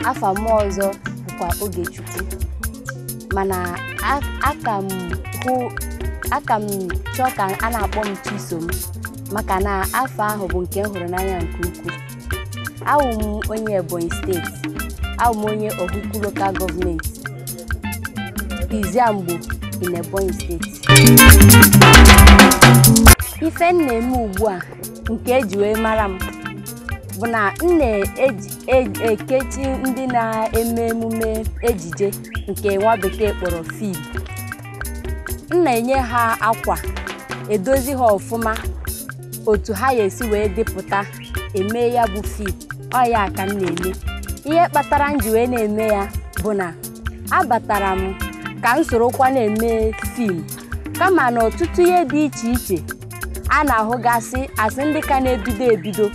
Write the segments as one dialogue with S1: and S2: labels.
S1: afa m ọzọ bụkwa Ogechukwu mana aka m chọọ ka a na-akpọ m Chisom maka na afọ ahụ bụ nke m hụrụ n'anya nke ukwuu. Awụ m onye Ebonyi steeti, awụ m onye Ọhụkụ local government, Iziamgbo in Ebonyi steeti. Ife m na-eme ugbu a nke eji wee mara m bụ na m na-ekechi ndị na-eme emume ejije nke nwa bekee kpọrọ film. M na-enye ha akwa, edozi ha ọfụma otu ha ga-esi wee depụta eme ya bụ film. Ọ ya ka m na-eme. Ihe kpatara m ji wee na-eme ya bụ na abatara m ka m sorokwa na-eme film kama na ọtụtụ ihe dị iche iche a na-ahụgasị asị ndị ka na-ebido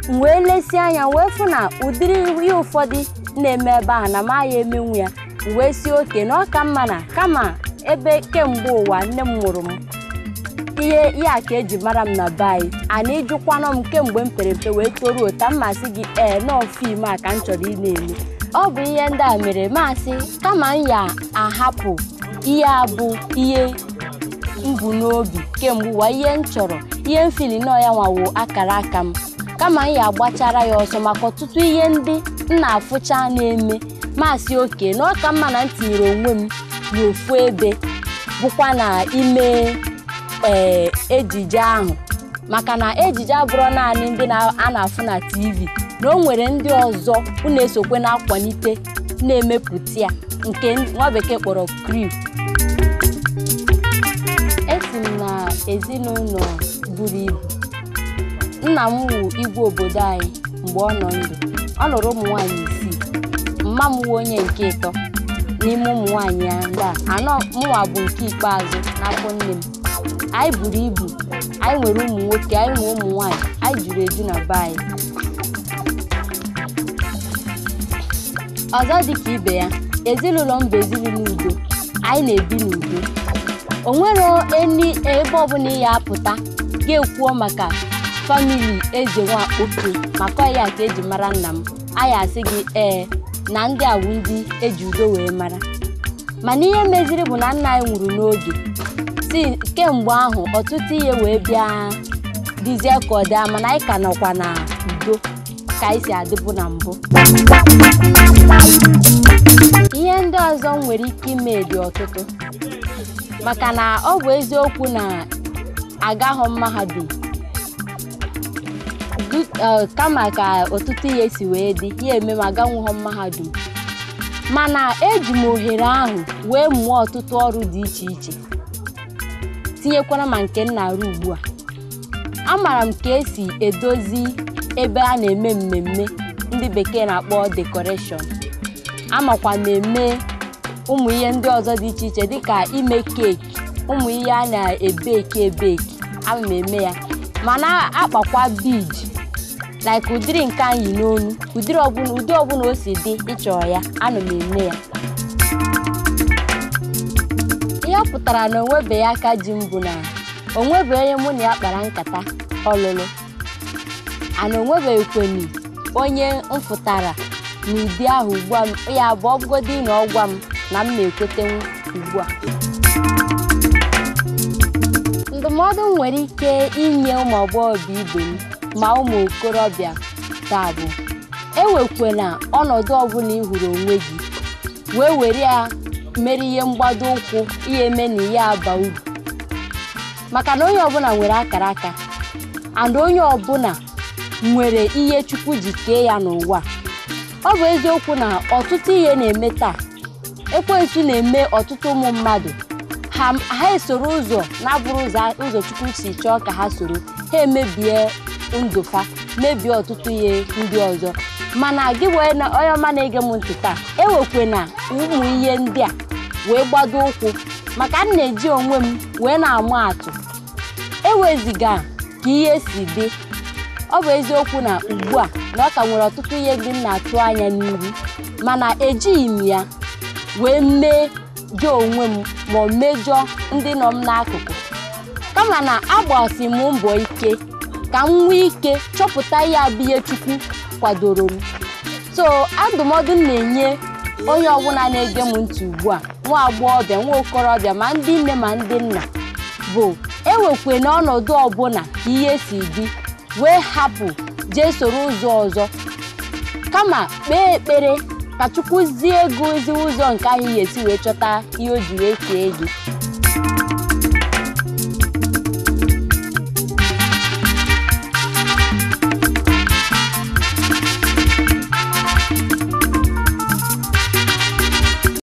S1: m wee lesi anya wee fụ na ụdịrị ihe ụfọdụ na-eme ebe a na m aya emenwu ya wee si oke na ọ ka mma na kama ebe kemgbe ụwa nne m mụrụ m ihe a ka eji mara m na be anyị ana ịjụkwanụ m kemgbe m pere mpe wee toruo ta mmasị gị nọọ fim a ka m chọrọ ị na-eme. Ọ bụ ihe ndị a mere masị kama m ya ahapụ ihe a bụ ihe mbụ n'obi kemgbe ụwa ihe m chọrọ ihe m fili nọ ya nwawo akara aka m kama m ya agbachara ya ọsọ maka ọtụtụ ihe ndị m na-afụcha na-eme masị oke na ọ ka mma na m tinyere onwe m n'ofu ebe bụkwa na ime ejije ahụ maka na ejije abụrụ naanị ndị a na-afụ na TV na o nwere ndị ọzọ unu esokwe na-akwalite na-emepụta ya nke nwa bekee kpọrọ crew. Esi m na ezinụlọ buru ibu. Nna m wụ igwe obodo anyị mgbe ọ nọ ndụ. Ọ lụrụ ụmụ nwaanyị 6. Mma m wụ onye nke 3 n'ime ụmụ nwaanyị ya ndị a. Anọ mụnwa bụ nke ikpeazụ n'afọ nne m. Anyị buru ibu, anyị nwere ụmụ nwoke, anyị nwere ụmụ nwaanyị, anyị juru eju na be anyị. Ọzọ dị ka ibe ya, ezinụlọ m bụ ezinụlọ udo. Anyị na-ebi n'udo. O nwere ebe ọbụla ị ya apụta ga-ekwuo maka famili Eze Nwakpoke maka ya ka eji mara nna m. Anyị asị gị na ndị a bụ ndị eji udo wee mara. Mana ihe meziri bụ na nna anyị nwụrụ n'oge. Si kemgbe ahụ ọtụtụ ihe wee bịa dizie ka ọ dị mana anyị ka nọkwa na udo ka anyị si adịbụ na mbụ. Ihe ndị ọzọ nwere ike ime dị ọtụtụ maka na ọ bụ eziokwu na agaghị mahadum kama ka ọtụtụ ihe si wee dị ya eme ma aganwụghị mahadum mana eji m ohere ahụ wee mụọ ọtụtụ ọrụ dị iche iche tinyekwana ma nke m na-arụ ugbu a. Amara m ka esi edozi ebe a na-eme mmemme ndị bekee na-akpọ decoration. Amakwa m eme ụmụ ihe ndị ọzọ dị iche iche dịka ime keeki, ụmụ ihe a na-ebeki ama m eme ya mana akpakwa bead like ụdịrị nke anyị n'onu ụdị ọbụla o si dị ịchọ ya ana m eme ya. Ihe ọ pụtara na onwebeghị aka ji m bụ na onwebeghị onye mụ na ya kpara nkata ọlụlụ ana onwebeghịkweni onye m fụtara n'ụdị ahụ ugbu a ya bụ ọbụgodị na ọgwa m na m na-ekwetenwu ugbu a. Ndụmọdụ m nwere ike inye ụmụ agbọghọbịa ibe m ma ụmụ okorobịa taa bụ ewekwela ọnọdụ ọbụla ị hụrụ onwe gị wee were ya mere ihe mgbado ụkwụ ihe eme na ihe aba uru maka na onye ọbụla nwere akara aka and onye ọbụla nwere ihe Chukwu ji kee ya n'ụwa. Ọ bụ eziokwu na ọtụtụ ihe na-eme taa. Ekwensu na-eme ọtụtụ ụmụ mmadụ ha esoro ụzọ na-abụrụ ụzọ Chukwu si chọọ ka ha soro ha emebie ndụfa mebie ọtụtụ ihe ndị ọzọ mana gị wee na onye ọma na-ege m ntị taa ewekwana ụmụ ihe ndị a wee gbado ụkwụ maka m na-eji onwe m wee na-ama atụ eweziga ka ihe si dị. Ọ bụ eziokwu na ugbu a na ọ ka nwere ọtụtụ ihe ndị m na-atụ anya n'ihu mana ejighị m ya wee mee gị onwe m ma mejọ ndị nọ m n'akụkụ kama na agbasi m mbọ ike ka m nwee ike chọpụta ihe abụ ihe Chukwu kwadoro m so ndụmọdụ na-enye onye ọbụla na-ege m ntị ugbu a, nwa agbọghọbịa, nwa okorobịa, ma ndị nne ma ndị nna, bụ ewekwe n'ọnọdụ ọbụla ka ihe si dị wee hapụ jee soro ụzọ ọzọ, kama kpee ekpere ka Chukwu zie ego ezi ụzọ nke ahụ esi wee chọta ihe o ji wee kee gị.